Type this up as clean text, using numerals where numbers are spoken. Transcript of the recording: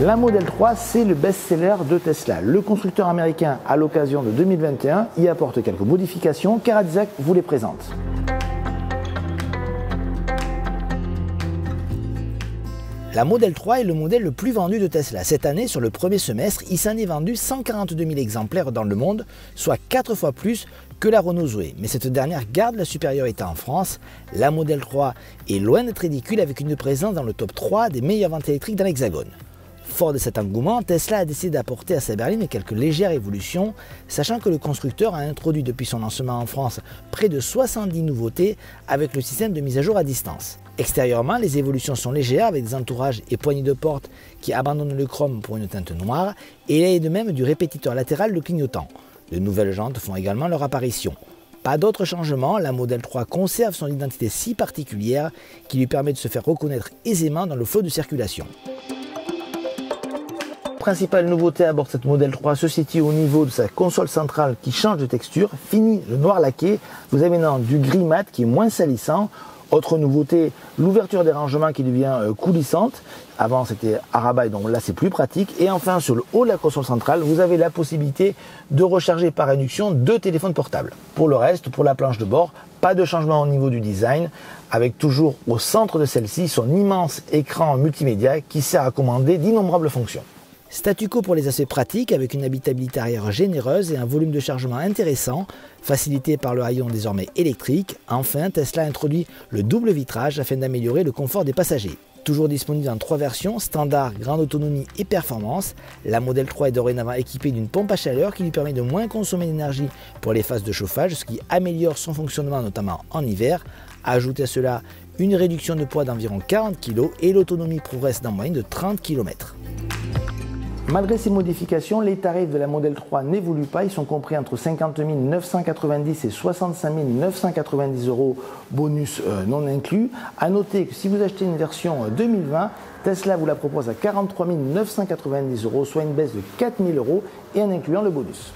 La Model 3, c'est le best-seller de Tesla. Le constructeur américain, à l'occasion de 2021, y apporte quelques modifications. Karadžák vous les présente. La Model 3 est le modèle le plus vendu de Tesla. Cette année, sur le premier semestre, il s'en est vendu 142 000 exemplaires dans le monde, soit 4 fois plus que la Renault Zoé. Mais cette dernière garde la supériorité en France. La Model 3 est loin d'être ridicule avec une présence dans le top 3 des meilleures ventes électriques dans l'Hexagone. Fort de cet engouement, Tesla a décidé d'apporter à sa berline quelques légères évolutions, sachant que le constructeur a introduit depuis son lancement en France près de 70 nouveautés avec le système de mise à jour à distance. Extérieurement, les évolutions sont légères avec des entourages et poignées de porte qui abandonnent le chrome pour une teinte noire, et il y a de même du répétiteur latéral de clignotant. De nouvelles jantes font également leur apparition. Pas d'autres changements, la Model 3 conserve son identité si particulière qui lui permet de se faire reconnaître aisément dans le flot de circulation. Principale nouveauté à bord de cette Model 3 se situe au niveau de sa console centrale qui change de texture. Fini le noir laqué, vous avez maintenant du gris mat qui est moins salissant. Autre nouveauté, l'ouverture des rangements qui devient coulissante. Avant c'était à rabat, donc là c'est plus pratique. Et enfin sur le haut de la console centrale, vous avez la possibilité de recharger par induction 2 téléphones portables. Pour le reste, pour la planche de bord, pas de changement au niveau du design, avec toujours au centre de celle-ci son immense écran multimédia qui sert à commander d'innombrables fonctions. Statu quo pour les aspects pratiques avec une habitabilité arrière généreuse et un volume de chargement intéressant, facilité par le haillon désormais électrique. Enfin, Tesla introduit le double vitrage afin d'améliorer le confort des passagers. Toujours disponible dans 3 versions, standard, grande autonomie et performance, la Model 3 est dorénavant équipée d'une pompe à chaleur qui lui permet de moins consommer d'énergie pour les phases de chauffage, ce qui améliore son fonctionnement notamment en hiver. Ajoutez à cela une réduction de poids d'environ 40 kg et l'autonomie progresse en moyenne de 30 km. Malgré ces modifications, les tarifs de la Model 3 n'évoluent pas. Ils sont compris entre 50 990 et 65 990 euros, bonus non inclus. A noter que si vous achetez une version 2020, Tesla vous la propose à 43 990 euros, soit une baisse de 4 000 euros et en incluant le bonus.